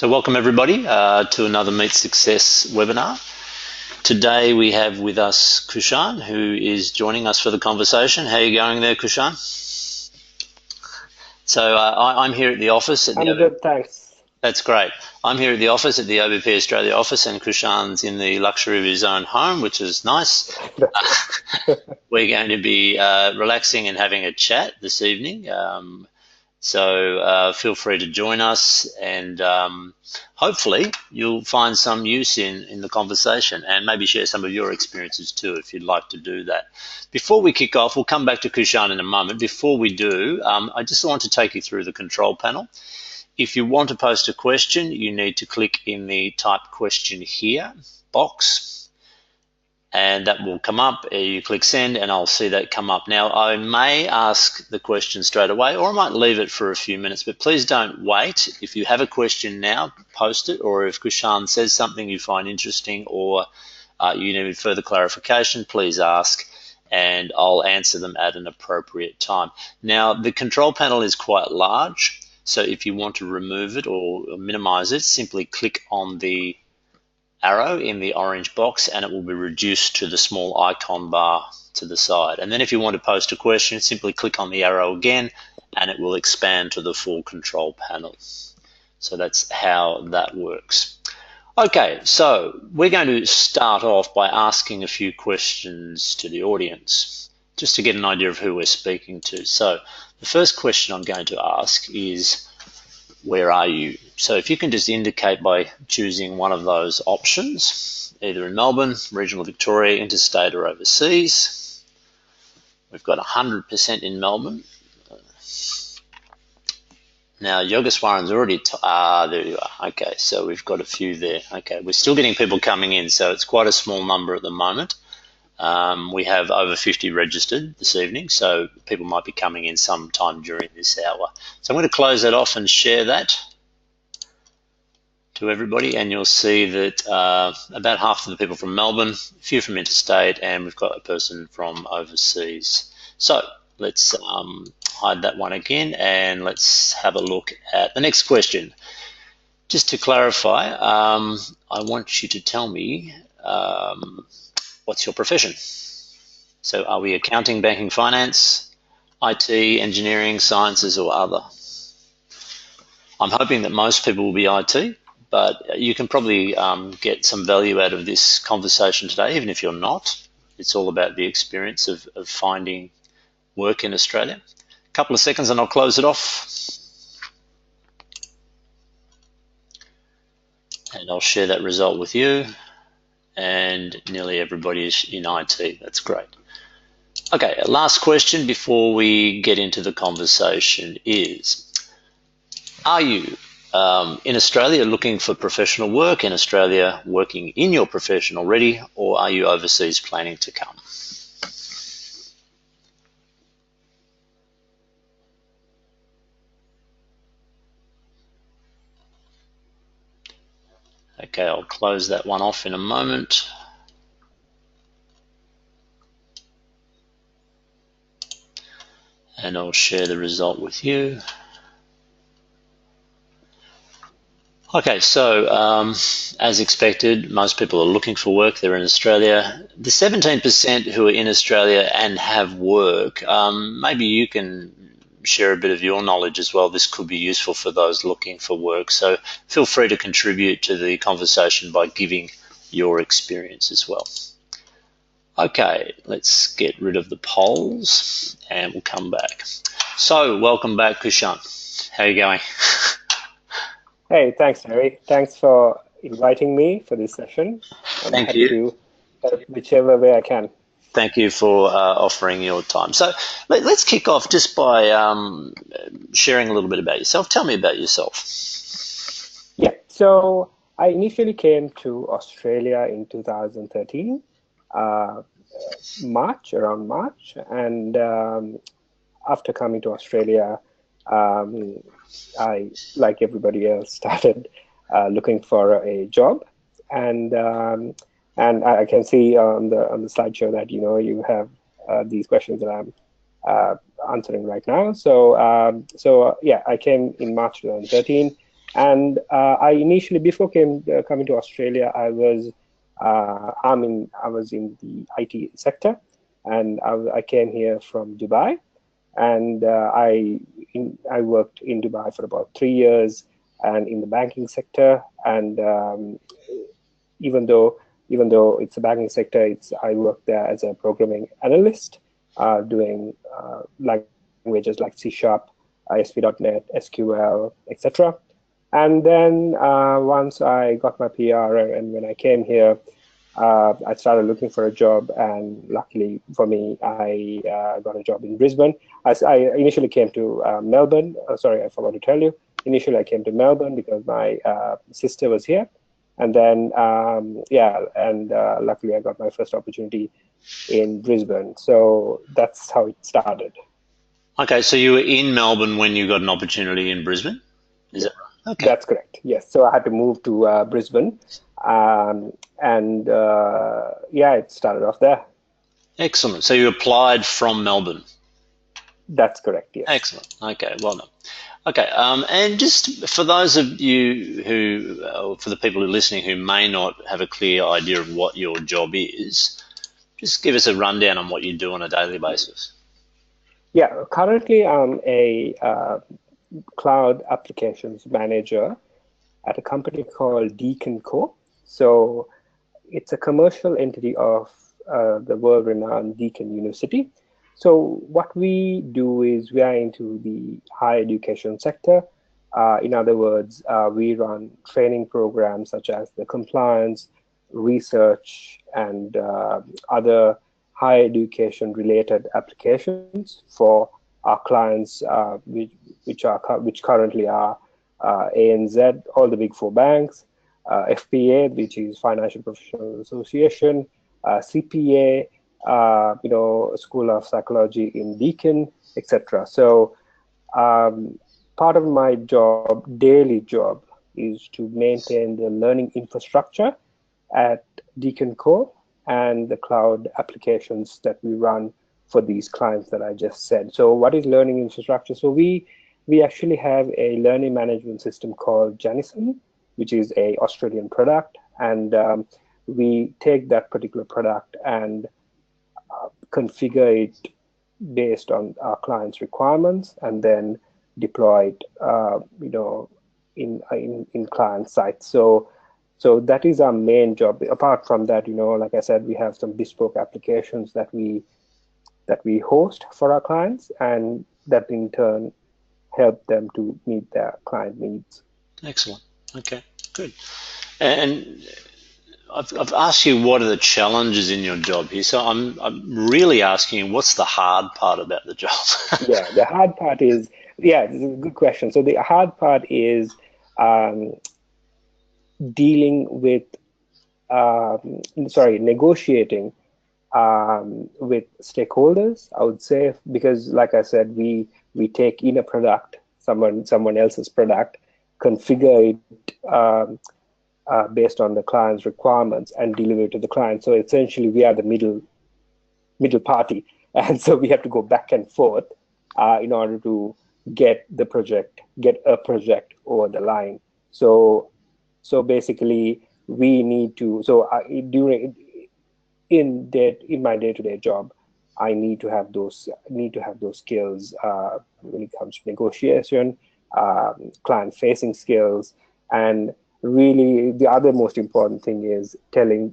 So welcome everybody to another Meet Success webinar. Today we have with us Kushan, who is joining us for the conversation. How are you going there, Kushan? So I'm here at the office. I'm good, thanks. That's great. I'm here at the office at the OBP Australia office, and Kushan's in the luxury of his own home, which is nice. We're going to be relaxing and having a chat this evening. So feel free to join us, and hopefully you'll find some use in the conversation, and maybe share some of your experiences too if you'd like to do that. Before we kick off, we'll come back to Kushan in a moment. Before we do, I just want to take you through the control panel. If you want to post a question, you need to click in the type question here box, and that will come up. You click send and I'll see that come up. Now I may ask the question straight away, or I might leave it for a few minutes, but please don't wait. If you have a question now, post it, or if Kushan says something you find interesting or you need further clarification, please ask and I'll answer them at an appropriate time. Now the control panel is quite large, so if you want to remove it or minimize it, simply click on the arrow in the orange box and it will be reduced to the small icon bar to the side. And then if you want to post a question, simply click on the arrow again and it will expand to the full control panel. So that's how that works. Okay, so we're going to start off by asking a few questions to the audience, just to get an idea of who we're speaking to. So the first question I'm going to ask is, where are you? So if you can just indicate by choosing one of those options, either in Melbourne, regional Victoria, interstate or overseas. We've got 100% in Melbourne. Now Yogeswaran's already, there you are. Okay, so we've got a few there. Okay, we're still getting people coming in, so it's quite a small number at the moment. We have over 50 registered this evening, so people might be coming in sometime during this hour. So I'm going to close that off and share that to everybody, and you'll see that about half of the people from Melbourne, a few from interstate, and we've got a person from overseas. So let's hide that one again, and let's have a look at the next question. Just to clarify, I want you to tell me what's your profession? So are we accounting, banking, finance, IT, engineering, sciences, or other? I'm hoping that most people will be IT, but you can probably get some value out of this conversation today, even if you're not. It's all about the experience of finding work in Australia. A couple of seconds and I'll close it off. And I'll share that result with you. And nearly everybody is in IT. That's great. Okay, last question before we get into the conversation is, are you in Australia looking for professional work, in Australia working in your profession already, or are you overseas planning to come? Okay, I'll close that one off in a moment. And I'll share the result with you. Okay, so as expected, most people are looking for work. They're in Australia. The 17% who are in Australia and have work, maybe you can share a bit of your knowledge as well. This could be useful for those looking for work. So feel free to contribute to the conversation by giving your experience as well. Okay, let's get rid of the polls and we'll come back. So welcome back, Kushan. How are you going? Hey, thanks, Harry. Thanks for inviting me for this session. I'm happy to help whichever way I can. Thank you for offering your time. So let's kick off just by sharing a little bit about yourself. Tell me about yourself. Yeah, so I initially came to Australia in 2013, around March. And after coming to Australia, I, like everybody else, started looking for a job. And I can see on the slideshow that you have these questions that I'm answering right now. So yeah, I came in March 2013. And I initially, before coming to Australia, I was in the IT sector, and I came here from Dubai, and I worked in Dubai for about 3 years, and in the banking sector. And even though it's a banking sector, I worked there as a programming analyst, doing languages like C Sharp, ASP.NET, SQL, etc. And then once I got my PR, and when I came here, I started looking for a job, and luckily for me, I got a job in Brisbane. I initially came to Melbourne. Sorry, I forgot to tell you. Initially, I came to Melbourne because my sister was here, and then luckily I got my first opportunity in Brisbane. So that's how it started. Okay, so you were in Melbourne when you got an opportunity in Brisbane? Is that right? Okay. That's correct. Yes. So I had to move to Brisbane, and it started off there. Excellent. So you applied from Melbourne? That's correct. Yes. Excellent. Okay, well done. Okay, and just for those of you who, for the people who are listening who may not have a clear idea of what your job is, just give us a rundown on what you do on a daily basis. Yeah, currently I'm a cloud applications manager at a company called Deakin Co. So it's a commercial entity of the world-renowned Deakin University. So what we do is we are into the higher education sector. In other words, we run training programs such as the compliance, research, and other higher education related applications for our clients, which currently are ANZ, all the big four banks, FPA, which is Financial Professionals Association, CPA, School of Psychology in Deakin, etc. So part of my daily job, is to maintain the learning infrastructure at Deakin Co and the cloud applications that we run for these clients that I just said. So what is learning infrastructure? So we actually have a learning management system called Janison, which is a Australian product, and we take that particular product and configure it based on our clients' requirements, and then deploy it, in client sites. So that is our main job. Apart from that, like I said, we have some bespoke applications that we host for our clients, and that in turn help them to meet their client needs. Excellent. Okay, good. And I've asked you what are the challenges in your job here. So I'm really asking you, what's the hard part about the job? Yeah, the hard part is, this is a good question. So the hard part is dealing with, negotiating with stakeholders, I would say, because like I said, we take in a product, someone else's product, configure it based on the client's requirements, and deliver it to the client. So essentially, we are the middle party, and so we have to go back and forth in order to get a project over the line. So basically, we need to. So in my day-to-day job, I need to have those skills when it comes to negotiation, client-facing skills, and really the other most important thing is talking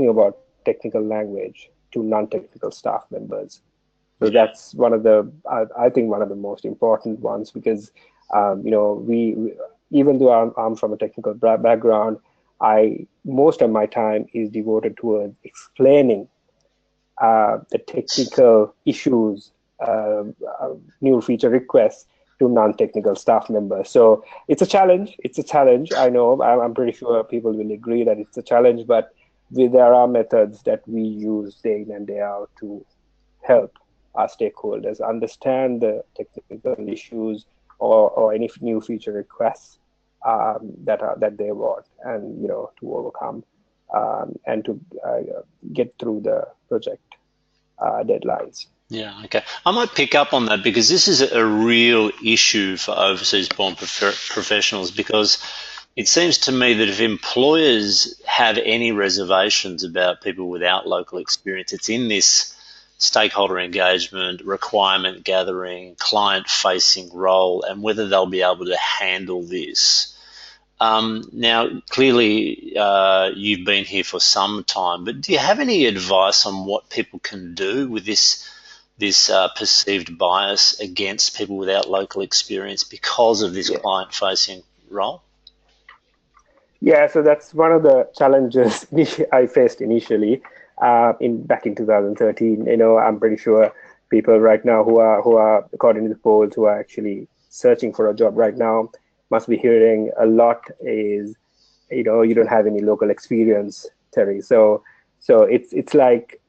about technical language to non-technical staff members. So that's one of the I think one of the most important ones, because we even though I'm from a technical background, most of my time is devoted towards explaining the technical issues, new feature requests to non-technical staff members. So it's a challenge. I know. I'm pretty sure people will agree that it's a challenge, but there are methods that we use day in and day out to help our stakeholders understand the technical issues or any new feature requests that they want, and to overcome and to get through the project deadlines. Yeah, okay. I might pick up on that because this is a real issue for overseas born professionals because it seems to me that if employers have any reservations about people without local experience, it's in this stakeholder engagement, requirement gathering, client facing role, and whether they'll be able to handle this. Now, clearly, you've been here for some time, but do you have any advice on what people can do with this perceived bias against people without local experience because of this Yeah. client-facing role? Yeah, so that's one of the challenges I faced initially in back in 2013. I'm pretty sure people right now who are according to the polls who are actually searching for a job right now must be hearing a lot is you don't have any local experience, Terry. So it's like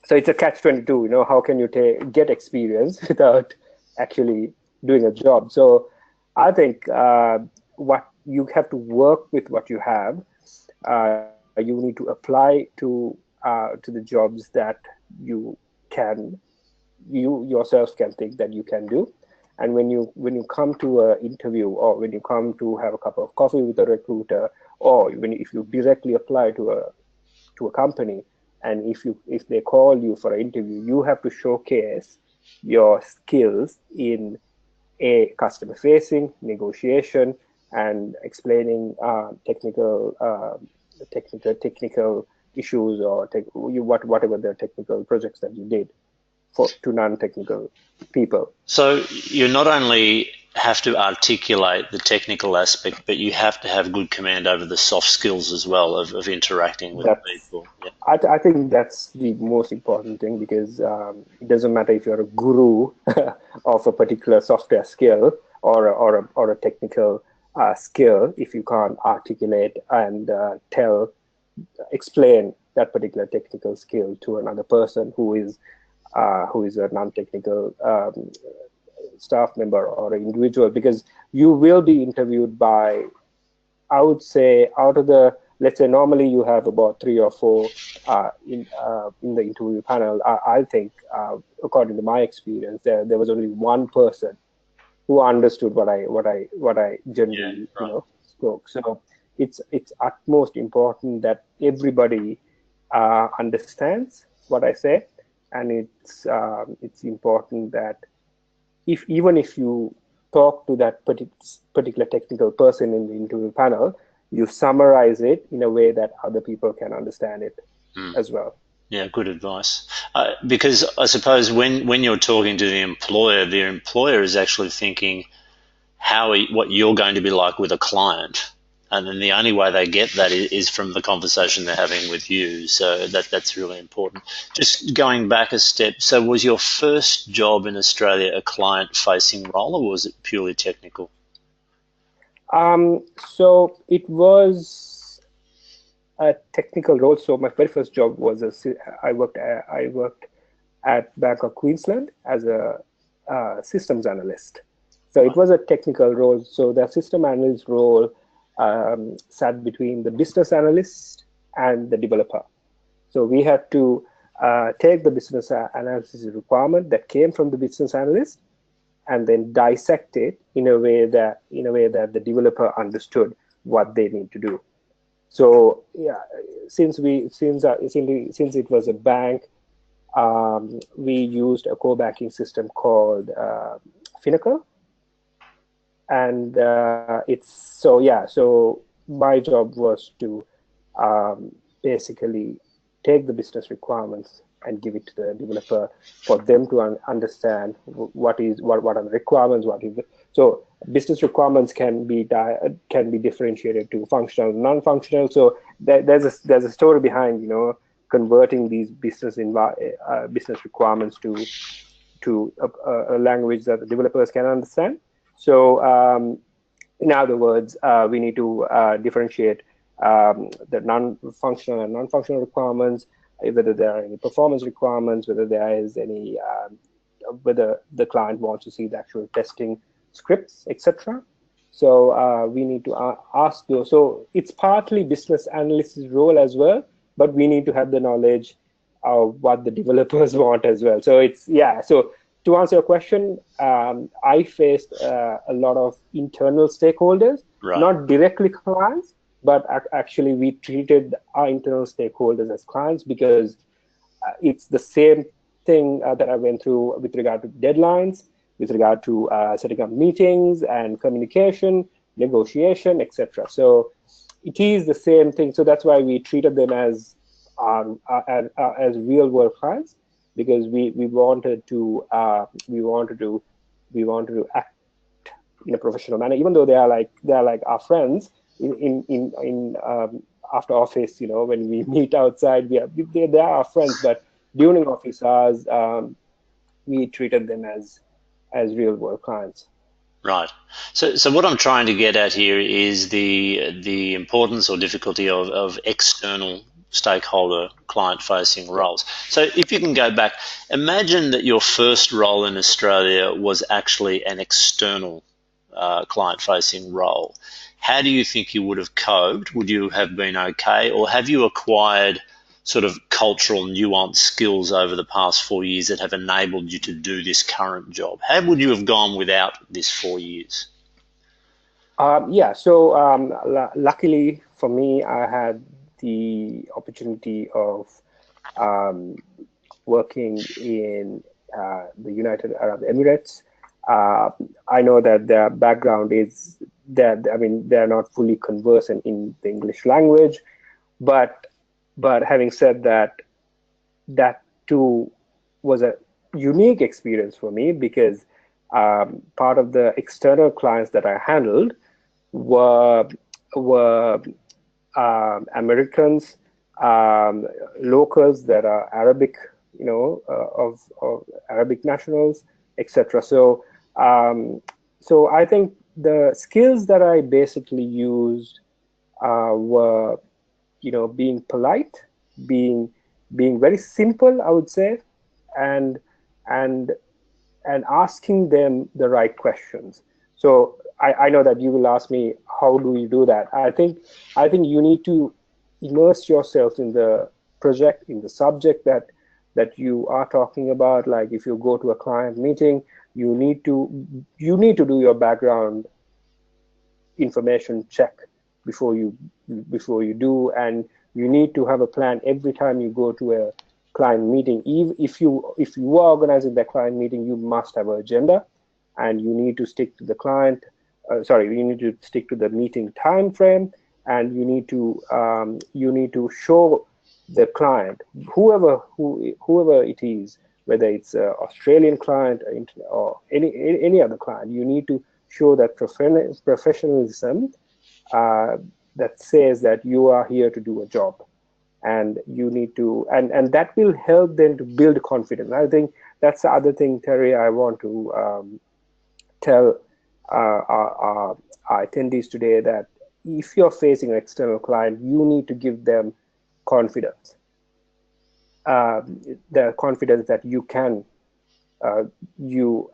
it's a catch-22. How can you get experience without actually doing a job? So I think what you have to work with what you have. You need to apply to the jobs that you can you yourself can think that you can do. And when you come to an interview, or when you come to have a cup of coffee with a recruiter, or if you directly apply to a company, and if they call you for an interview, you have to showcase your skills in a customer facing negotiation and explaining technical issues, or whatever the technical projects that you did to non-technical people. So you not only have to articulate the technical aspect, but you have to have good command over the soft skills as well of interacting with That's people. Yeah. I think that's the most important thing, because it doesn't matter if you're a guru of a particular software skill, or a technical skill, if you can't articulate and explain that particular technical skill to another person who is a non-technical staff member or an individual, because you will be interviewed by, I would say, out of the, let's say normally you have about three or four in the interview panel. I think, according to my experience, there was only one person who understood what I Yeah. generally Right. spoke. So it's utmost important that everybody understands what I say, and it's important that even if you talk to that particular technical person in the interview panel, you summarize it in a way that other people can understand it Mm. as well. Yeah, good advice. Because I suppose when you're talking to the employer is actually thinking what you're going to be like with a client, and then the only way they get that is from the conversation they're having with you. So that's really important. Just going back a step. So was your first job in Australia a client-facing role, or was it purely technical? So it was a technical role. So my very first job was I worked at Bank of Queensland as a systems analyst. So it was a technical role. So the system analyst role sat between the business analyst and the developer. So we had to take the business analysis requirement that came from the business analyst, and then dissect it in a way that the developer understood what they need to do. So yeah, since it was a bank, we used a core banking system called Finacle, and so my job was to basically take the business requirements and give it to the developer for them to understand what are the requirements, so business requirements can be differentiated to functional and non-functional. So there's a story behind converting these business requirements to a language that the developers can understand. So, in other words, we need to differentiate the non-functional and non-functional requirements, whether there are any performance requirements, whether the client wants to see the actual testing scripts, etc. So we need to ask those. So it's partly business analyst's role as well, but we need to have the knowledge what the developers want as well. So it's, yeah. So to answer your question, I faced a lot of internal stakeholders, Right. not directly clients, but actually we treated our internal stakeholders as clients because it's the same thing that I went through with regard to deadlines, with regard to setting up meetings and communication, negotiation, etc. So it is the same thing. So that's why we treated them as real world clients, because we wanted to act in a professional manner, even though they are like our friends in after office. When we meet outside, they are our friends, but during office hours, we treated them as real world clients. Right. So what I'm trying to get at here is the importance or difficulty of external stakeholder client facing Yeah. roles. So if you can go back, imagine that your first role in Australia was actually an external client facing role. How do you think you would have coped? Would you have been okay, or have you acquired sort of cultural nuance skills over the past 4 years that have enabled you to do this current job? How would you have gone without this 4 years? Yeah. So luckily for me, I had the opportunity of um, working in the United Arab Emirates. Uh, I know that their background is that, I mean, they're not fully conversant in the English language, but having said that, that too was a unique experience for me, because part of the external clients that I handled were were Americans, locals that are Arabic, of Arabic nationals, etc. So I think the skills that I basically used were, being polite, being being very simple, I would say, and and and asking them the right questions. So I know that you will ask me, how do you do that? I think you need to immerse yourself in the project, in the subject that you are talking about. Like if you go to a client meeting, you need to do your background information check before you before you do, and you need to have a plan every time you go to a client meeting. If you are organizing that client meeting, you must have an agenda, and you need to stick to the you need to stick to the meeting time frame, and you need to show the client, whoever it is, whether it's an Australian client or any other client. You need to show that professionalism, uh, that says that you are here to do a job, and you need to, and that will help them to build confidence. I think that's the other thing, Terry, I want to tell our attendees today, that if you're facing an external client, you need to give them confidence, the confidence that you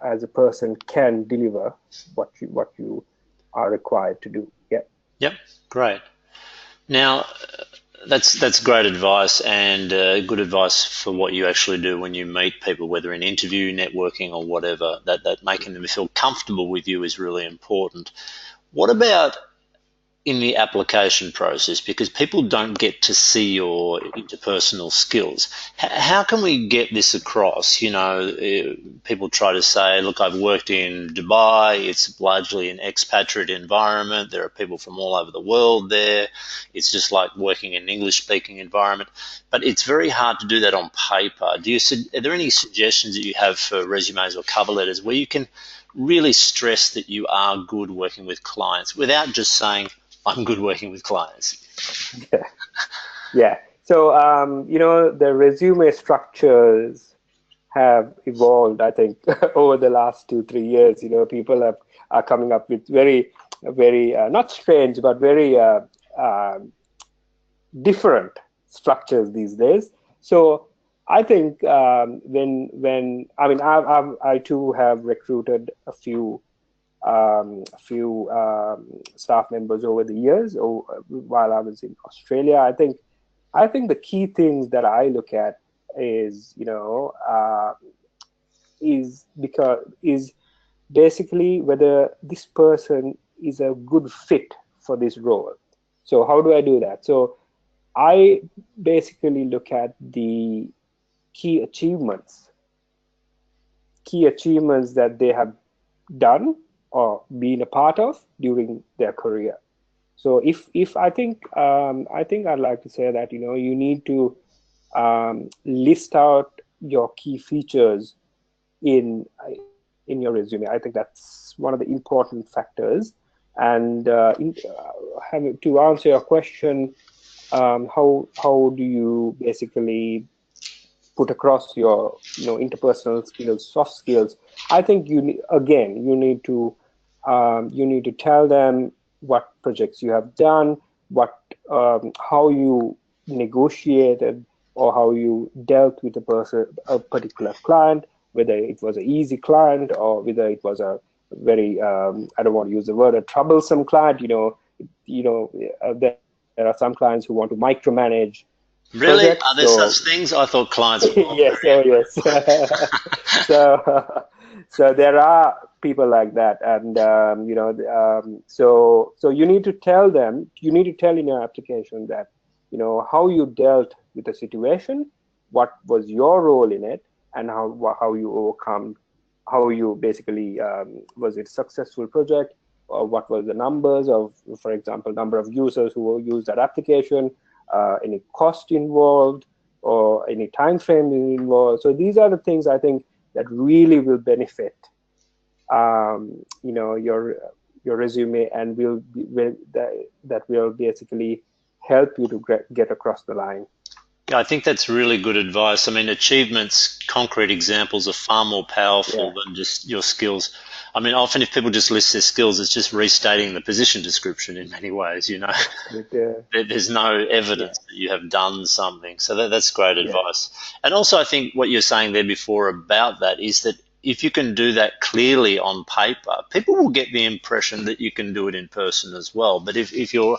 as a person can deliver what you are required to do. Yeah. Yep, great. Now, that's great advice and good advice for what you actually do when you meet people, whether in interview, networking, or whatever. That making them feel comfortable with you is really important. What about in the application process, because people don't get to see your interpersonal skills? How can we get this across? People try to say, look, I've worked in Dubai, it's largely an expatriate environment, there are people from all over the world there, it's just like working in an English speaking environment, but it's very hard to do that on paper. Are there any suggestions that you have for resumes or cover letters where you can really stress that you are good working with clients without just saying, I'm good working with clients? Yeah. Yeah. So, the resume structures have evolved, I think, over the last 2 3 years. People are coming up with very not strange, but very uh, different structures these days. So I think, when I mean, I too have recruited a few staff members over the years, or while I was in Australia. I think the key things that I look at is is basically whether this person is a good fit for this role. So how do I do that? So I basically look at the key achievements, key achievements that they have done or been a part of during their career. So if I think I'd like to say that you need to list out your key features in your resume. I think that's one of the important factors. And to answer your question, how do you basically put across your interpersonal skills, soft skills? I think you need to tell them what projects you have done, what how you negotiated or how you dealt with a particular client, whether it was an easy client or whether it was a very I don't want to use the word a troublesome client. There are some clients who want to micromanage projects. Really? Are there So such things? I thought clients were all yes, oh very yes. So so there are people like that, and so you need to tell them, you need to tell in your application that how you dealt with the situation, what was your role in it, and how you overcome, how you basically was it a successful project, or what were the numbers of, for example, number of users who use that application, any cost involved or any time frame involved. So these are the things I think that really will benefit your resume, and that will basically help you to get across the line. Yeah, I think that's really good advice. I mean, achievements, concrete examples are far more powerful Yeah, than just your skills. I mean, often if people just list their skills, it's just restating the position description in many ways, you know. absolutely. There's no Yeah, evidence that you have done something. So that's great yeah, advice. And also, I think what you're saying there before about that is that if you can do that clearly on paper, people will get the impression that you can do it in person as well. But if your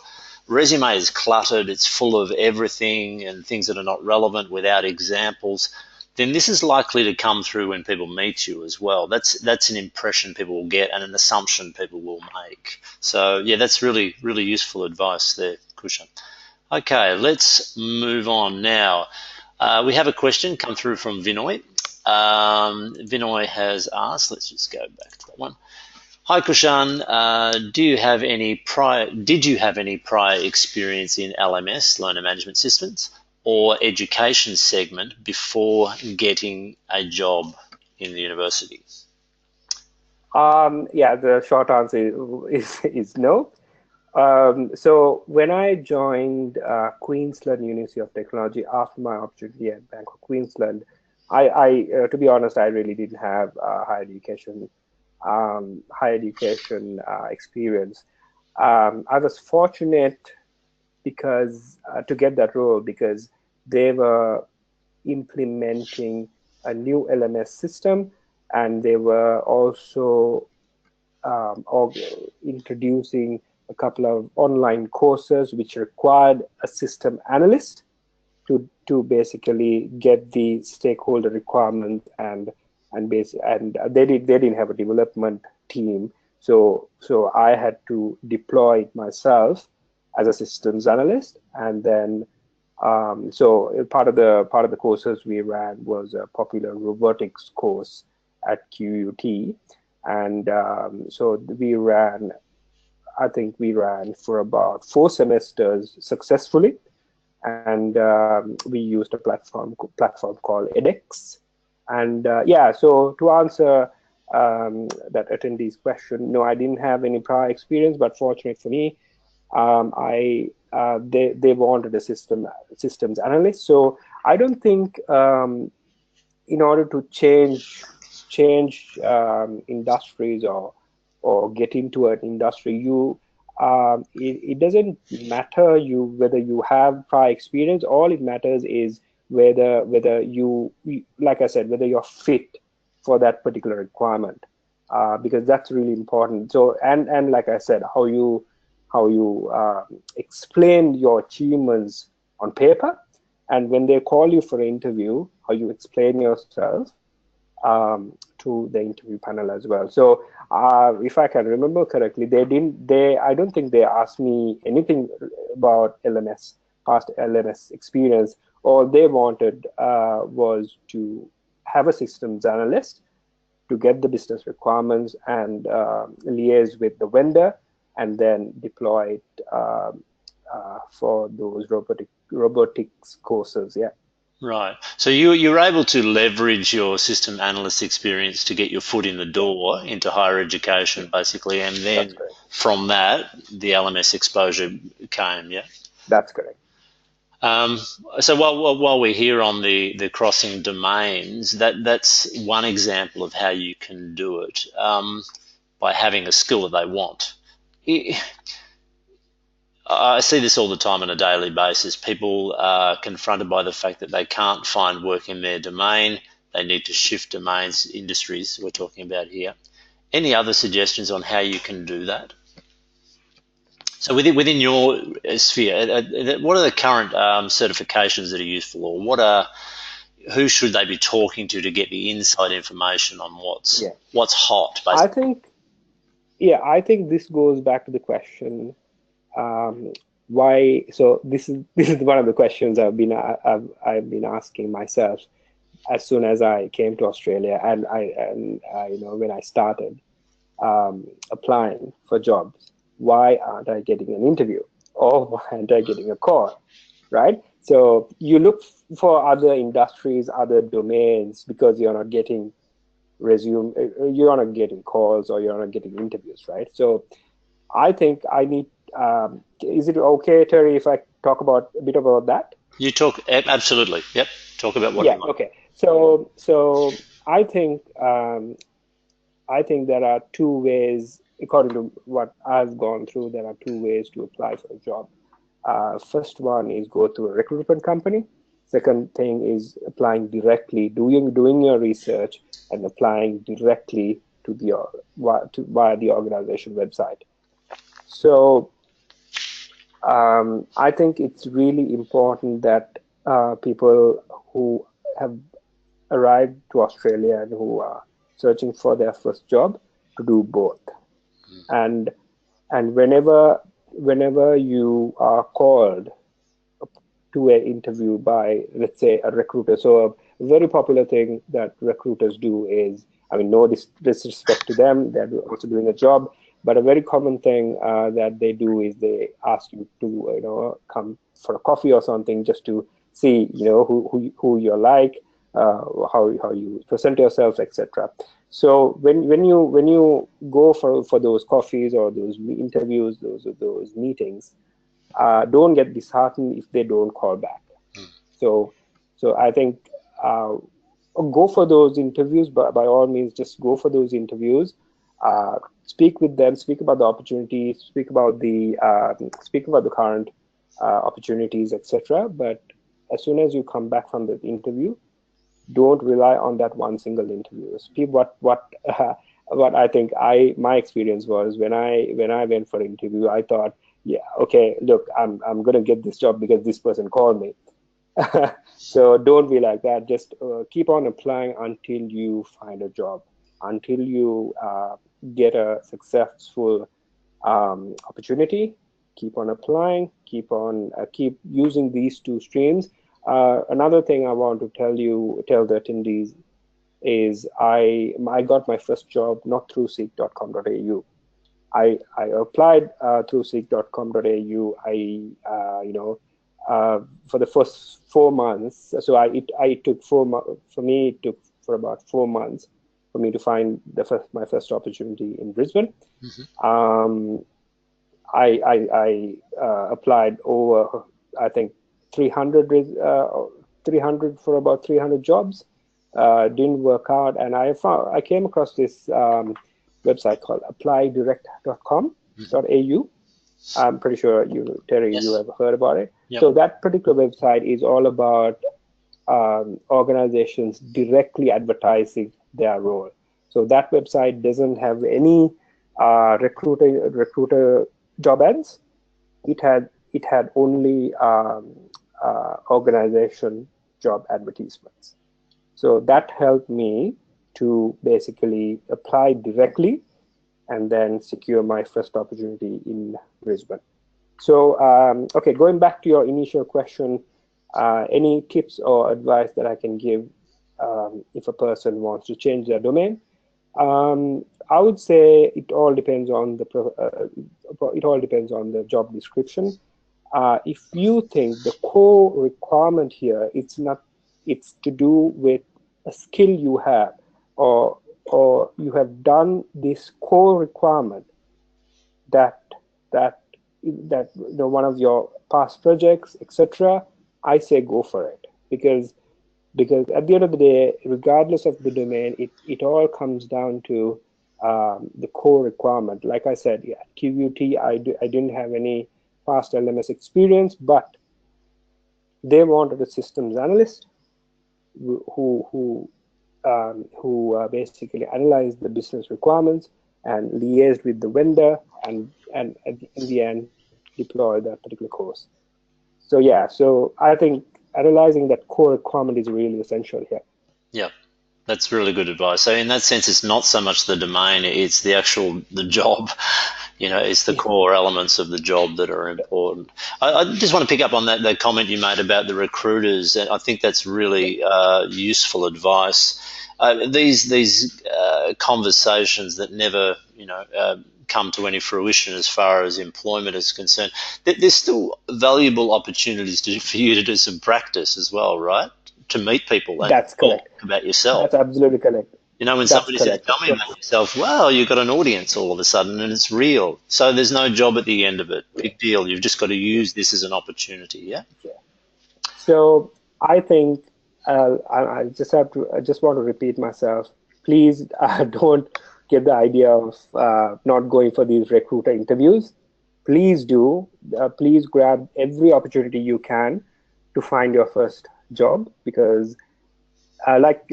resume is cluttered, it's full of everything and things that are not relevant without examples, then this is likely to come through when people meet you as well. That's an impression people will get and an assumption people will make. So yeah, that's really useful advice there, Kushan. Okay, let's move on now. We have a question come through from Vinoy. Vinoy has asked, let's just go back to that one. Hi Kushan, did you have any prior experience in LMS, learner management systems, or education segment before getting a job in the university? yeah. The short answer is no. So when I joined Queensland University of Technology after my opportunity at Bank of Queensland, to be honest, I really didn't have higher education experience. I was fortunate because to get that role because they were implementing a new LMS system, and they were also introducing a couple of online courses which required a system analyst to basically get the stakeholder requirement, and they didn't have a development team, so I had to deploy it myself as a systems analyst. And then so part of the courses we ran was a popular robotics course at QUT, and so I think we ran for about 4 semesters successfully, and we used a platform called edX. And yeah, so to answer that attendee's question, no, I didn't have any prior experience, but fortunate for me, I they wanted a systems analyst. So I don't think in order to change industries or get into an industry, it doesn't matter whether you have prior experience. All it matters is whether like I said, whether you're fit for that particular requirement, because that's really important. So and like I said, how you explain your achievements on paper, And when they call you for an interview, how you explain yourself to the interview panel as well. So if I can remember correctly, I don't think they asked me anything about LMS, past LMS experience. All they wanted was to have a systems analyst to get the business requirements and liaise with the vendor, and then deploy it for those robotics courses. Yeah. Right. So you're able to leverage your system analyst experience to get your foot in the door into higher education, basically, and That's then correct. from that, the LMS exposure came. Yeah. That's correct. Um, so while we're here on the crossing domains, that's one example of how you can do it by having a skill that they want. I see this all the time on a daily basis. People are confronted by the fact that they can't find work in their domain. They need to shift domains, industries we're talking about here. Any other suggestions on how you can do that? So within your sphere, what are the current certifications that are useful, or who should they be talking to get the inside information on Yeah. what's hot, I basically? think, I think this goes back to the question, why. So this is one of the questions I've been asking myself as soon as I came to Australia, and when I started applying for jobs. Why aren't I getting an interview, or why aren't I getting a call? Right? So you look for other industries, other domains, because you're not getting calls, or you're not getting interviews, right? So I think I need. Is it okay, Terry, if I talk about a bit about that? You talk absolutely. Yep. Talk about what Yeah. you want. Okay. So I think there are two ways, according to what I've gone through. There are two ways to apply for a job. First one is go to a recruitment company. Second thing is applying directly, doing your research and applying directly to via the organization website. So I think it's really important that people who have arrived to Australia and who are searching for their first job to do both. And whenever you are called to an interview by, let's say, a recruiter. So a very popular thing that recruiters do is, I mean, no disrespect to them, they're also doing a job, but a very common thing that they do is they ask you to, come for a coffee or something, just to see, who you're like, how you present yourself, etc. So when you go for those coffees or those interviews, those meetings, don't get disheartened if they don't call back. So, so I think go for those interviews, but by all means, just go for those interviews. Speak with them. Speak about the opportunities. Speak about the current opportunities, etc. But as soon as you come back from the interview, don't rely on that one single interview. Speak what I think my experience was when I went for an interview. I thought, yeah, okay, look, I'm gonna get this job because this person called me. So don't be like that. Just keep on applying until you find a job, until you get a successful opportunity. Keep on applying. Keep using these two streams. Another thing I want to tell the attendees is I got my first job not through seek.com.au. I applied through seek.com.au. For the first 4 months. So it took for me. It took for about 4 months for me to find my first opportunity in Brisbane. Um, I applied over, I think, 300 for about 300 jobs. Didn't work out, and I came across this website called applydirect.com.au. I'm pretty sure Terry, you Yes. have heard about it. Yep. So that particular website is all about organizations directly advertising their role. So that website doesn't have any recruiter job ads. It had only organization job advertisements. So that helped me to basically apply directly and then secure my first opportunity in Brisbane. So, okay, going back to your initial question, any tips or advice that I can give if a person wants to change their domain? I would say it all depends on the job description. If you think the core requirement here, it's to do with a skill you have, or you have done this core requirement that that one of your past projects, etc. I say go for it, because at the end of the day, regardless of the domain, it all comes down to the core requirement. Like I said, yeah, QUT, I didn't have any past LMS experience, but they wanted a systems analyst who basically analyzed the business requirements and liaised with the vendor, and in the end deploy that particular course. So yeah, so I think analyzing that core requirement is really essential here. Yeah, that's really good advice. So in that sense, it's not so much the domain; it's the job. It's the core elements of the job that are important. I just want to pick up on that comment you made about the recruiters, and I think that's really useful advice. These conversations that never, come to any fruition as far as employment is concerned, there's still valuable opportunities for you to do some practice as well, right? To meet people and That's talk correct. about yourself. That's absolutely correct. When That's somebody says, correct. tell me So, about yourself, wow, you've got an audience all of a sudden and it's real. So there's no job at the end of it. Big deal. You've just got to use this as an opportunity, yeah? yeah. So I think I just want to repeat myself. Please don't get the idea of not going for these recruiter interviews. Please do. Please grab every opportunity you can to find your first job, because like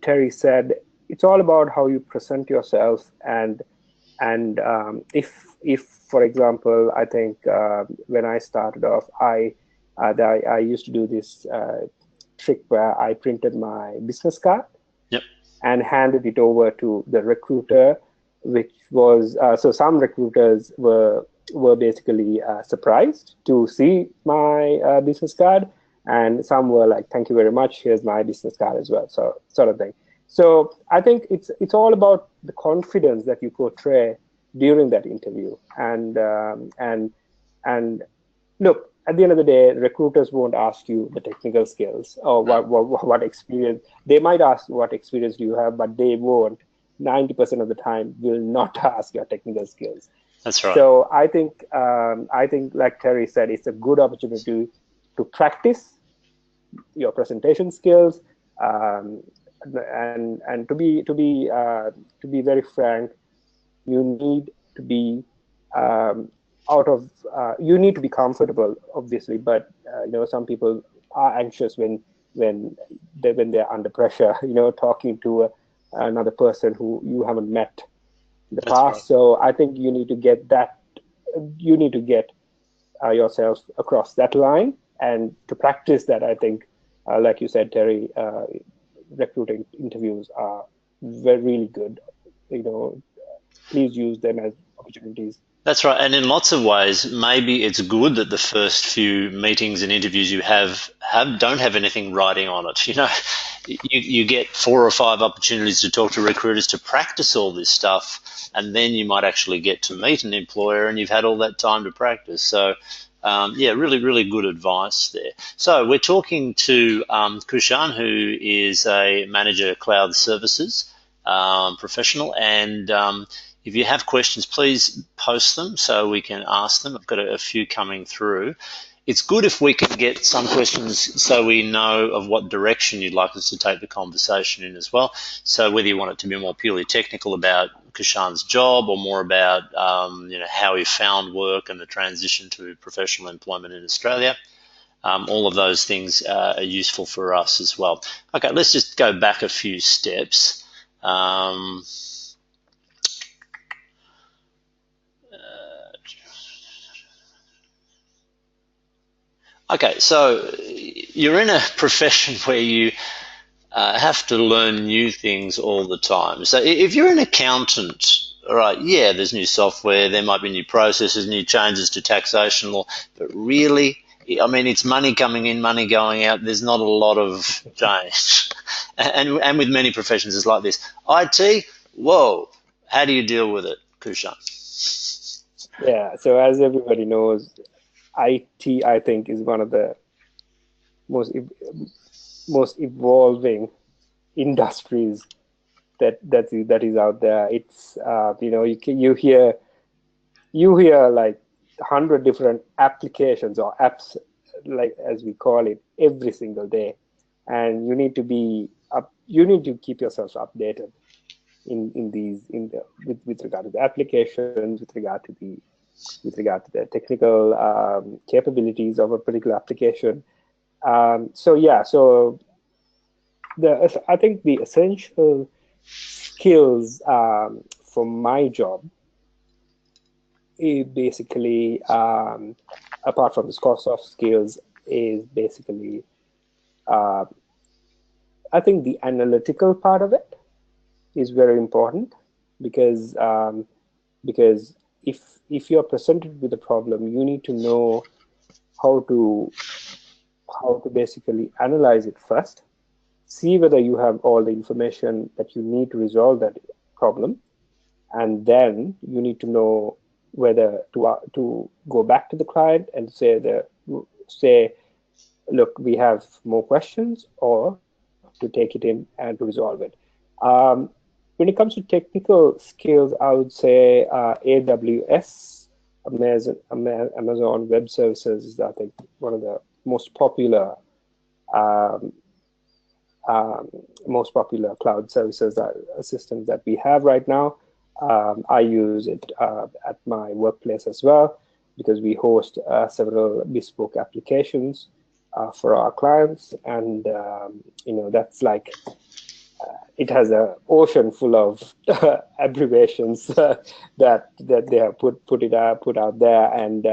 Terry said, it's all about how you present yourself. And if for example, I think when I started off, I used to do this trick where I printed my business card Yep. and handed it over to the recruiter, which was so some recruiters were basically surprised to see my business card, and some were like, "Thank you very much. Here's my business card as well." So sort of thing. So I think it's all about the confidence that you portray during that interview, and look, at the end of the day, recruiters won't ask you the technical skills or what experience. They might ask what experience do you have, but they won't. 90% of the time will not ask your technical skills. That's right. So I think like Terry said, it's a good opportunity to practice your presentation skills, um, and to be very frank, you need to be um, you need to be comfortable, obviously, but some people are anxious when they're under pressure, talking to another person who you haven't met in the That's right. past. So I think you need to get yourself across that line, and to practice that, I think, like you said, Terry, recruiting interviews are really good. Please use them as opportunities. That's right. And in lots of ways, maybe it's good that the first few meetings and interviews you have don't have anything writing on it. You get 4 or 5 opportunities to talk to recruiters to practice all this stuff, and then you might actually get to meet an employer, and you've had all that time to practice. So, yeah, really, really good advice there. So we're talking to Kushan, who is a manager cloud services professional, and if you have questions, please post them so we can ask them. I've got a few coming through. It's good if we can get some questions so we know of what direction you'd like us to take the conversation in as well. So whether you want it to be more purely technical about Kushan's job, or more about how he found work and the transition to professional employment in Australia, all of those things are useful for us as well. Okay, let's just go back a few steps. Okay, so you're in a profession where you have to learn new things all the time. So if you're an accountant, all right, yeah, there's new software, there might be new processes, new changes to taxation law, but really, I mean, it's money coming in, money going out. There's not a lot of change, and with many professions, it's like this. IT, whoa, how do you deal with it, Kushan? Yeah, so as everybody knows, IT, I think, is one of the most most evolving industries that is out there. It's you hear like 100 different applications or apps, like as we call it, every single day, and you need to be up. You need to keep yourself updated in these in the with regard to the applications, with regard to the technical capabilities of a particular application. So yeah, so I think the essential skills for my job is basically, apart from the core soft skills, is basically, uh, I think the analytical part of it is very important, because because if you're presented with a problem, you need to know how to basically analyze it first, see whether you have all the information that you need to resolve that problem, and then you need to know whether to go back to the client and say, look, we have more questions, or to take it in and to resolve it. Um, when it comes to technical skills, I would say AWS, Amazon Web Services, is I think one of the um, most popular cloud services systems that we have right now. I use it at my workplace as well, because we host several bespoke applications for our clients, and that's like, it has an ocean full of abbreviations that they have put out there, and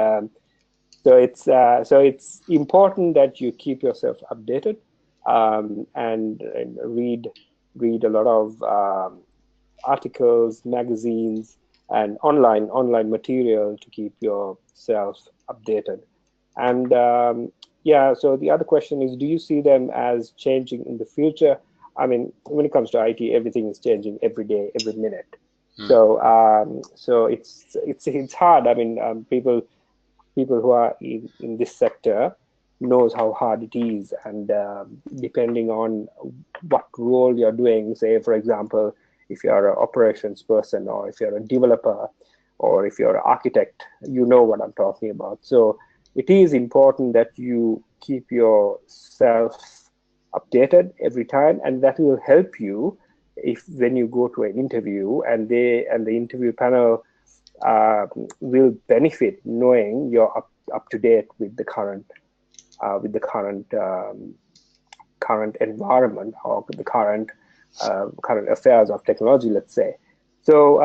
so it's important that you keep yourself updated, and read a lot of articles, magazines, and online material to keep yourself updated. And yeah, so the other question is, do you see them as changing in the future? I mean, when it comes to IT, everything is changing every day, every minute. Hmm. So it's hard. I mean, people who are in this sector knows how hard it is, and depending on what role you're doing, say for example, if you're an operations person, or if you're a developer, or if you're an architect, you know what I'm talking about. So it is important that you keep yourself updated every time, and that will help you if when you go to an interview, and the interview panel uh, will benefit knowing you're up to date with the current environment, or the current affairs of technology, let's say. So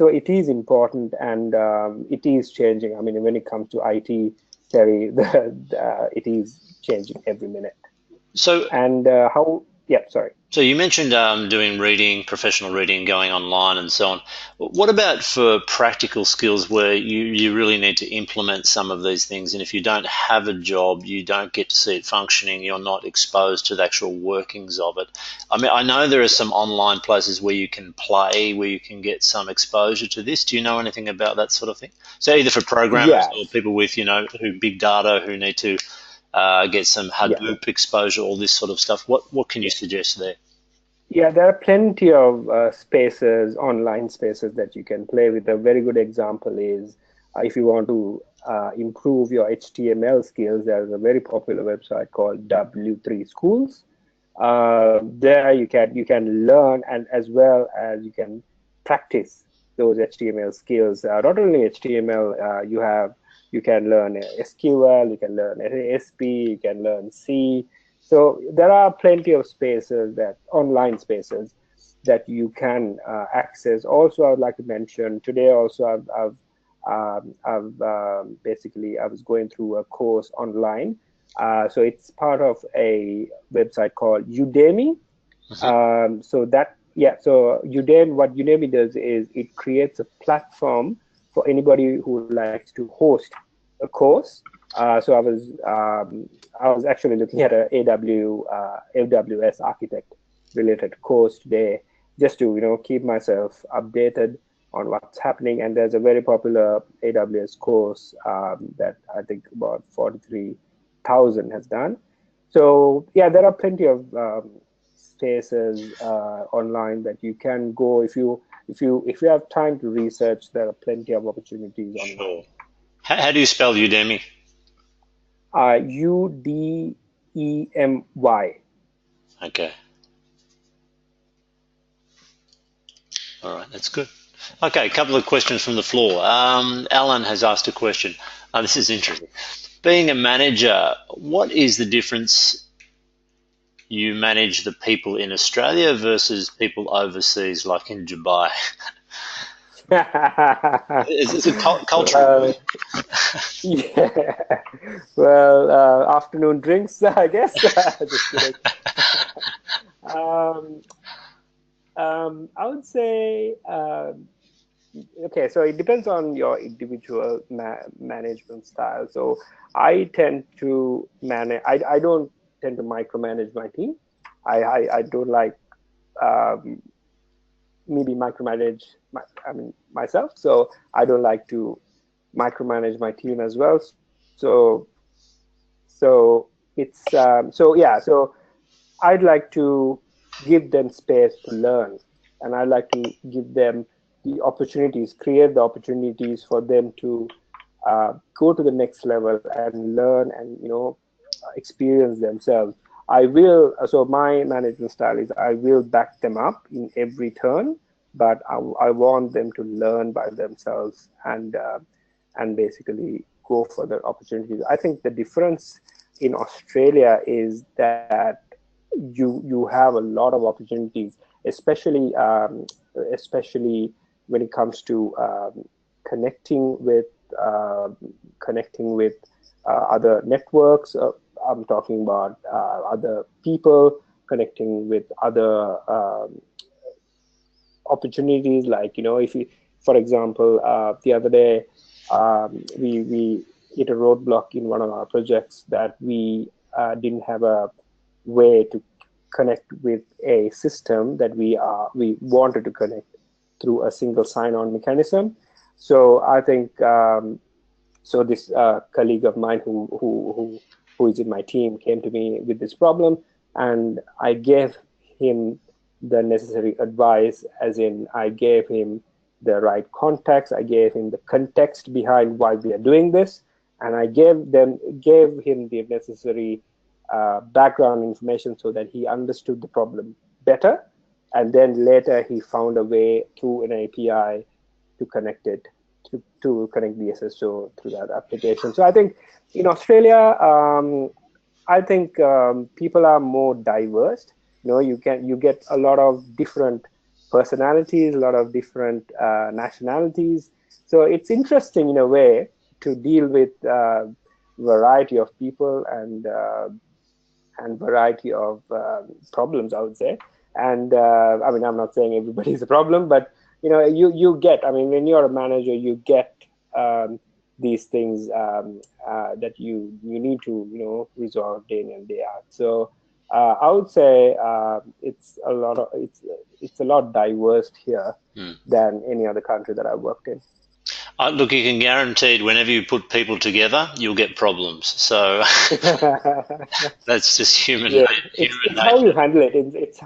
it is important, and it is changing. I mean, when it comes to IT, Terry, it is changing every minute. So And yeah, sorry. So you mentioned doing reading, professional reading, going online, and so on. What about for practical skills where you really need to implement some of these things? And if you don't have a job, you don't get to see it functioning. You're not exposed to the actual workings of it. I mean, I know there are some online places where you can play, where you can get some exposure to this. Do you know anything about that sort of thing? So either for programmers or Yes. people with, who big data, who need to get some Yeah. Hadoop exposure, all this sort of stuff. What can you Yeah. suggest there? Yeah, there are plenty of spaces, online spaces that you can play with. A very good example is, if you want to improve your HTML skills, there's a very popular website called W3 Schools. There you can learn, and as well as you can practice those HTML skills. Not only HTML, you can learn SQL, you can learn ASP, you can learn C. So there are plenty of spaces, that online spaces, that you can access. Also, I would like to mention today. Also, basically I was going through a course online. So it's part of a website called Udemy. So that, yeah, so Udemy, what Udemy does is it creates a platform for anybody who likes to host a course. So I was actually looking at a AWS architect related course today, just to keep myself updated on what's happening. And there's a very popular AWS course that I think about 43,000 has done. So yeah, there are plenty of spaces online that you can go if you have time to research. There are plenty of opportunities online. Sure. How do you spell Udemy? Udemy. Okay. All right, that's good. Okay, a couple of questions from the floor. Alan has asked a question. This is interesting. Being a manager, what is the difference you manage the people in Australia versus people overseas, like in Dubai? Is it cultural? Yeah. Well, afternoon drinks, I guess. Just kidding. um, I would say, okay, so it depends on your individual management style. So I tend to manage, I don't tend to micromanage my team. I don't like um, maybe micromanage myself. So I don't like to micromanage my team as well. So so I'd like to give them space to learn, and I'd like to give them the opportunities, create the opportunities for them to go to the next level and learn and experience themselves. So my management style is I will back them up in every turn, but I want them to learn by themselves and basically go for the opportunities. I think the difference in Australia is that you have a lot of opportunities, especially when it comes to connecting with uh, connecting with other networks. I'm talking about other people, connecting with other opportunities. Like if you, for example, the other day we hit a roadblock in one of our projects that we didn't have a way to connect with a system that we wanted to connect through a single sign-on mechanism. So I think so. This colleague of mine who is in my team came to me with this problem, and I gave him the necessary advice, as in I gave him the right context, I gave him the context behind why we are doing this, and I gave him the necessary background information so that he understood the problem better. And then later he found a way through an API to connect it to connect the SSO through that application. So I think in Australia, I think people are more diverse. You get a lot of different personalities, a lot of different nationalities. So it's interesting in a way to deal with variety of people and variety of problems, I would say. And I mean, I'm not saying everybody's a problem, but you get. I mean, when you're a manager, you get these things that you need to resolve day in and day out. So I would say it's a lot diverse here than any other country that I've worked in. Look, you can guarantee whenever you put people together, you'll get problems. So that's just human Yeah, human it's how you nature. handle it. Yeah. It's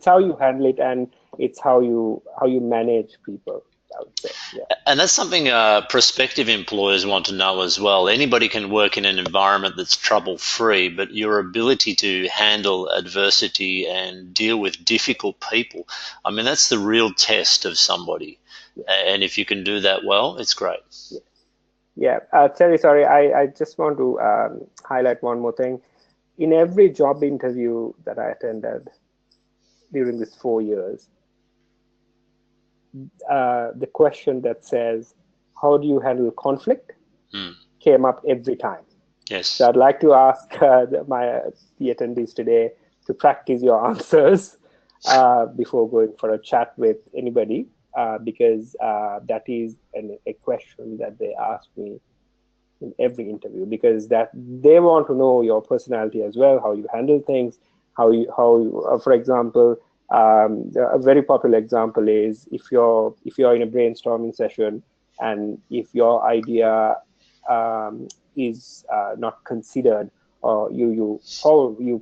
how you handle it, and it's how you manage people, I would say. Yeah. And that's something prospective employers want to know as well. Anybody can work in an environment that's trouble free, but your ability to handle adversity and deal with difficult people, I mean, that's the real test of somebody. Yeah. And if you can do that well, it's great. Yeah. Yeah. Terry, sorry, I just want to highlight one more thing. In every job interview that I attended during these 4 years, the question that says, how do you handle conflict, came up every time. Yes. So I'd like to ask the attendees today to practice your answers before going for a chat with anybody, because that is a question that they ask me in every interview, because that they want to know your personality as well, how you handle things, for example, a very popular example is if you're in a brainstorming session and if your idea is not considered, or you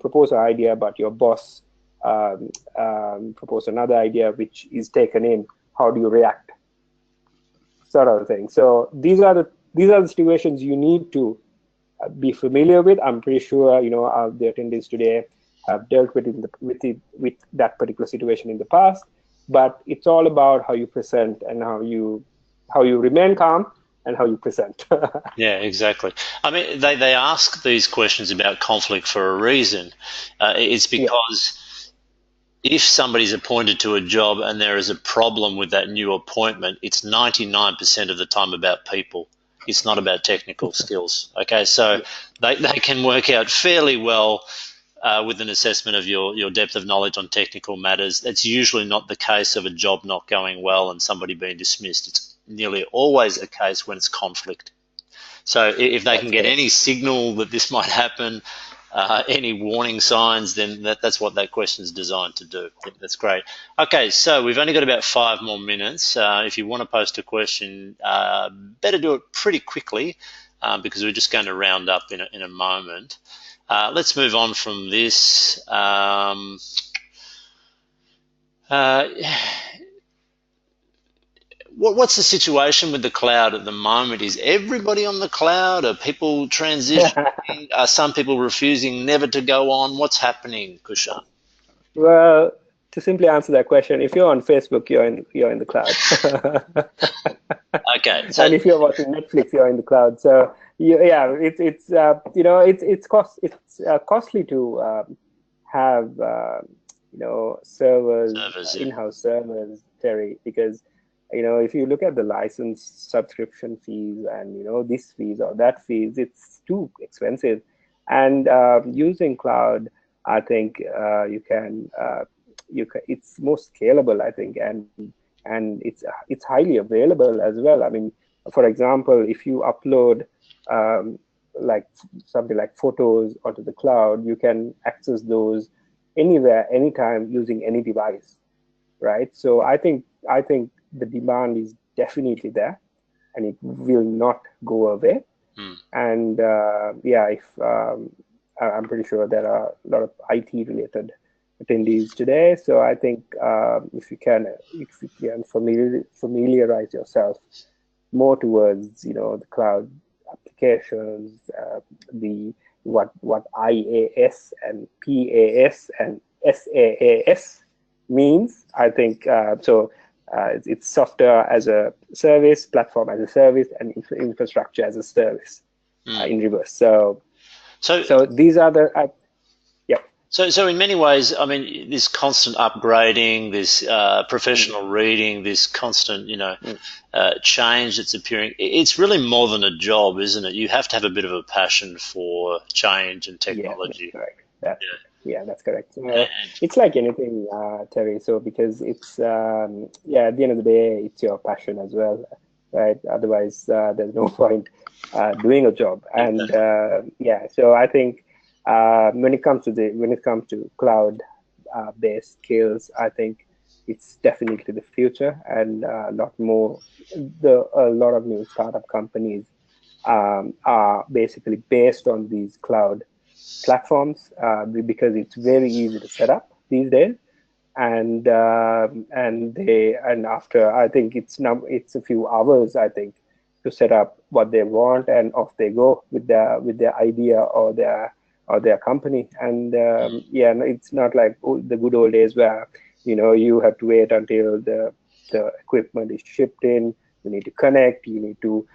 propose an idea but your boss propose another idea which is taken in, how do you react, sort of thing. So these are the situations you need to be familiar with. I'm pretty sure the attendees today have dealt with with that particular situation in the past, but it's all about how you present and how you remain calm and how you present. Yeah, exactly. I mean, they ask these questions about conflict for a reason. It's Yeah. because if somebody's appointed to a job and there is a problem with that new appointment, it's 99% of the time about people. It's not about technical skills. Okay, so they can work out fairly well with an assessment of your depth of knowledge on technical matters. That's usually not the case of a job not going well and somebody being dismissed. It's nearly always the case when it's conflict. So if they can get any signal that this might happen, any warning signs, then that's what that question is designed to do. Yeah, that's great. Okay, so we've only got about 5 more minutes. If you want to post a question, better do it pretty quickly because we're just going to round up in a moment. Let's move on from this. What's the situation with the cloud at the moment? Is everybody on the cloud? Are people transitioning? Are some people refusing never to go on? What's happening, Kushan? Well, to simply answer that question, if you're on Facebook, you're in the cloud. Okay, so And if you're watching Netflix, you're in the cloud. So yeah, it's costly to have servers, servers, yeah. in-house servers, Terry, because if you look at the license subscription fees and this fees or that fees, it's too expensive. And using cloud, I think it's more scalable, I think, and it's highly available as well. I mean, for example, if you upload like something like photos onto the cloud, you can access those anywhere, anytime, using any device, right? So I think the demand is definitely there, and it will not go away. And I'm pretty sure there are a lot of IT related attendees today. So I think if you can familiarize yourself more towards the cloud applications, the what IaaS and PaaS and SaaS means. I think it's software as a service, platform as a service, and infrastructure as a service in reverse. So these are the So in many ways, I mean, this constant upgrading, this professional reading, this constant, change that's appearing, it's really more than a job, isn't it? You have to have a bit of a passion for change and technology. Yeah, that's correct. It's like anything, Terry. So because it's at the end of the day, it's your passion as well, right? Otherwise, there's no point doing a job. And so I think when it comes to cloud based skills, I think it's definitely the future, and a lot of new startup companies are basically based on these cloud platforms because it's very easy to set up these days, and after, I think it's a few hours, I think, to set up what they want, and off they go with their idea or their company. And it's not like the good old days where you have to wait until the equipment is shipped in, you need to connect, you need to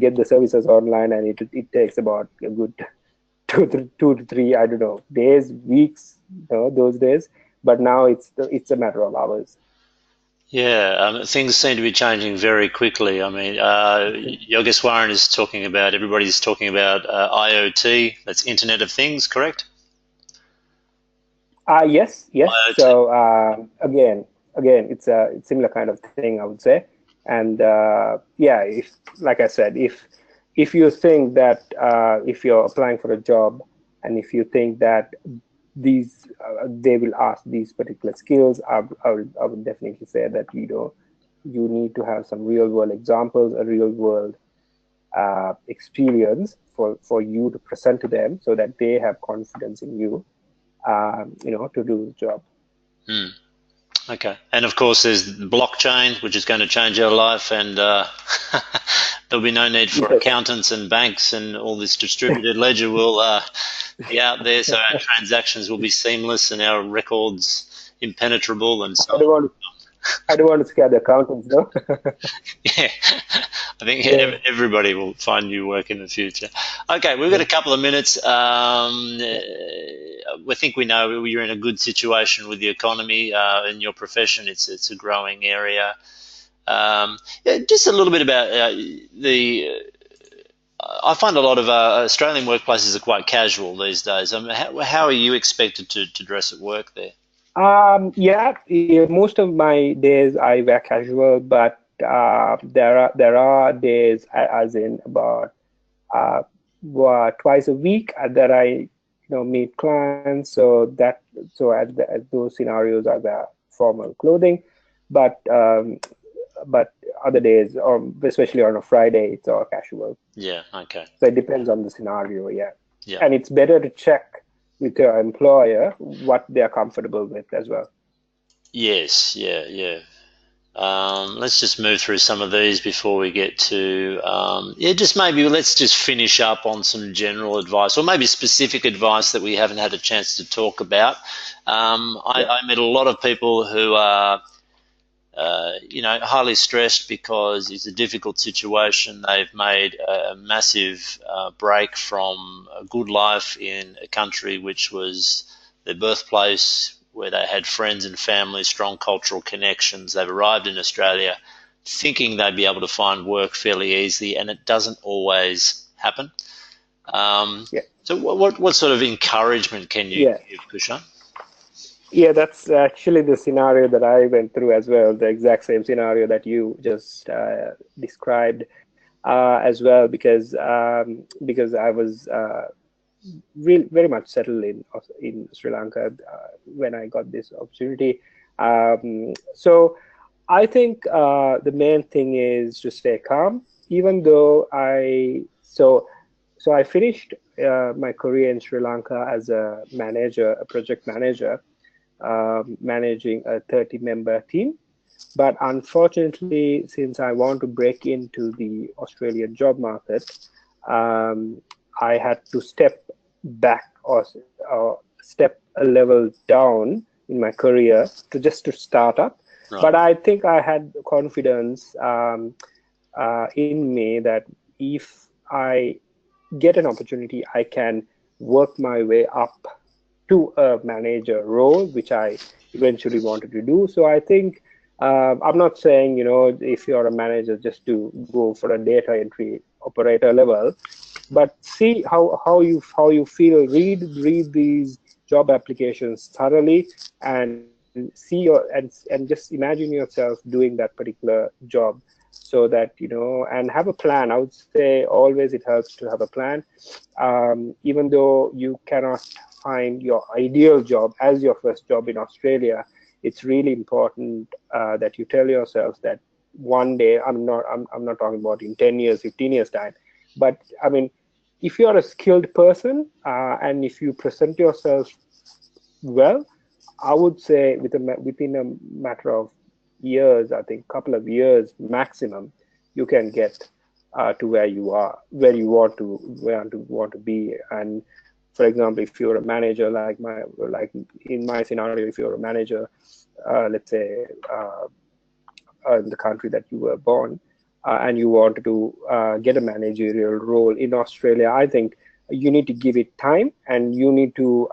get the services online, and it takes about a good 2 to 3, I don't know, days, weeks, those days. But now it's a matter of hours. Yeah, things seem to be changing very quickly. I mean, Yogeshwaran is talking about, everybody's talking about IoT, that's Internet of Things, correct? Yes, yes. IoT. So again, it's similar kind of thing, I would say. And yeah, if like I said, if you think that if you're applying for a job, and if you think that these they will ask these particular skills, I would definitely say that you need to have some real world examples, a real world experience for you to present to them, so that they have confidence in you, to do the job. Hmm. Okay. And of course, there's blockchain, which is going to change our life, and there'll be no need for Yes. accountants and banks, and all this distributed ledger will be out there, so our transactions will be seamless and our records impenetrable and so I don't on. want I don't want to scare the accountants, though. Yeah, I think Yeah. everybody will find new work in the future. Okay, we've got a couple of minutes. We think we know you're in a good situation with the economy in your profession. It's a growing area. Yeah, just a little bit about the. I find a lot of Australian workplaces are quite casual these days. How are you expected to dress at work there? Yeah, most of my days I wear casual, but there are days, as in about uh, twice a week, that I meet clients. At those scenarios, I wear formal clothing, but other days, or especially on a Friday, it's all casual. Yeah. Okay. So it depends on the scenario, yeah. Yeah. And it's better to check with your employer what they're comfortable with as well. Yes. Yeah. Yeah. Let's just move through some of these before we get to, yeah, just maybe let's just finish up on some general advice or maybe specific advice that we haven't had a chance to talk about. Yeah. I met a lot of people who are, highly stressed because it's a difficult situation. They've made a massive break from a good life in a country which was their birthplace, where they had friends and family, strong cultural connections. They've arrived in Australia thinking they'd be able to find work fairly easily, and it doesn't always happen. Yeah. So, what sort of encouragement can you Yeah. give, Kushan? Yeah, that's actually the scenario that I went through as well, the exact same scenario that you just described as well, because I was very much settled in Sri Lanka when I got this opportunity. So I think the main thing is to stay calm, even though I finished my career in Sri Lanka as a manager, a project manager, managing a 30-member team. But unfortunately, since I want to break into the Australian job market, um, I had to step back, or step a level down in my career to start up. Right. But I think I had confidence in me that if I get an opportunity, I can work my way up to a manager role, which I eventually wanted to do. So I think I'm not saying, if you're a manager, just to go for a data entry operator level, but see how you feel. Read these job applications thoroughly, and and just imagine yourself doing that particular job, so that and have a plan. I would say always it helps to have a plan, even though you cannot find your ideal job as your first job in Australia. It's really important that you tell yourself that one day, I'm not talking about in 10 years, 15 years time, but I mean, if you're a skilled person, and if you present yourself well, I would say within a matter of years, I think couple of years maximum, you can get to where you are, where you want to be. And for example, if you're a manager, like in my scenario, if you're a manager, let's say in the country that you were born, and you want to get a managerial role in Australia, I think you need to give it time, and you need to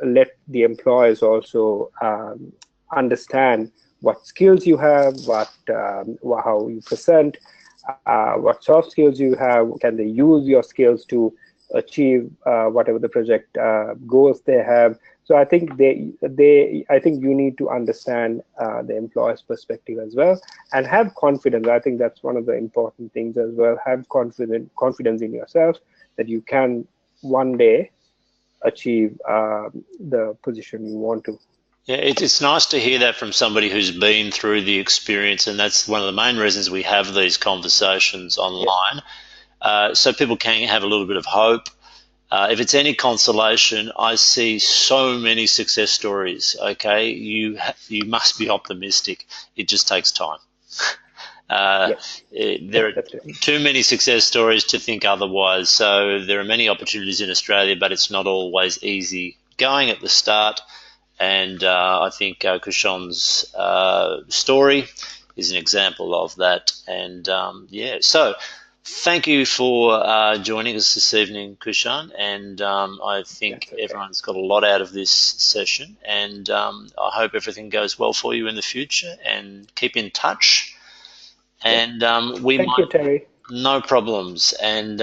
let the employers also understand what skills you have, how you present, what soft skills you have. Can they use your skills to achieve whatever the project goals they have? So I think I think you need to understand the employer's perspective as well, and have confidence. I think that's one of the important things as well. Have confidence in yourself that you can one day achieve the position you want to. Yeah, it's nice to hear that from somebody who's been through the experience, and that's one of the main reasons we have these conversations Yeah. online, so people can have a little bit of hope. If it's any consolation, I see so many success stories. Okay, you must be optimistic. It just takes time. Uh, Yes. there are That's it. too many success stories to think otherwise. So there are many opportunities in Australia, but it's not always easy going at the start. And I think Kushan's story is an example of that. And yeah, so thank you for joining us this evening, Kushan. And I think That's okay. everyone's got a lot out of this session. And I hope everything goes well for you in the future. And keep in touch. Yeah. And we Thank you, might, Terry. no problems. And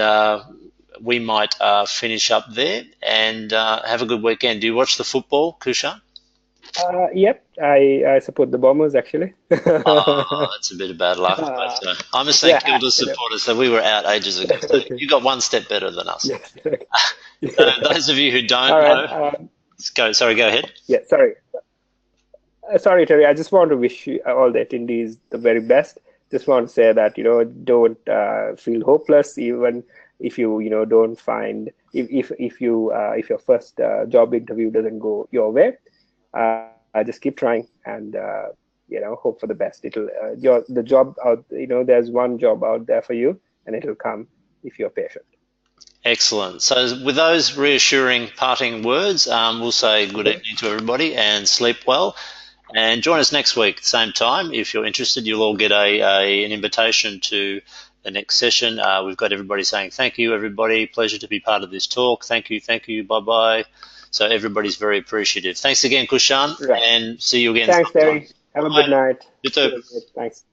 we might finish up there and have a good weekend. Do you watch the football, Kushan? Yep, I support the Bombers actually. Oh, that's a bit of bad luck. uh, But I'm a St yeah, Kilda supporter, so we were out ages ago. So okay. you got one step better than us. Yes. So Yeah. those of you who All don't right. know, go. Sorry, go ahead. Yeah. Sorry. Sorry, Terry. I just want to wish you, all the attendees the very best. Just want to say that don't feel hopeless, even if you don't find if your first job interview doesn't go your way. Just keep trying and hope for the best. It'll the job out. There's one job out there for you, and it'll come if you're patient. Excellent. So with those reassuring parting words, we'll say good evening to everybody and sleep well. And join us next week, same time. If you're interested, you'll all get an invitation to the next session. We've got everybody saying thank you, everybody. Pleasure to be part of this talk. Thank you, bye-bye. So everybody's very appreciative. Thanks again, Kushan, Right. and see you again Thanks, sometime. Terry. Have a good Bye. night. You too. Thanks.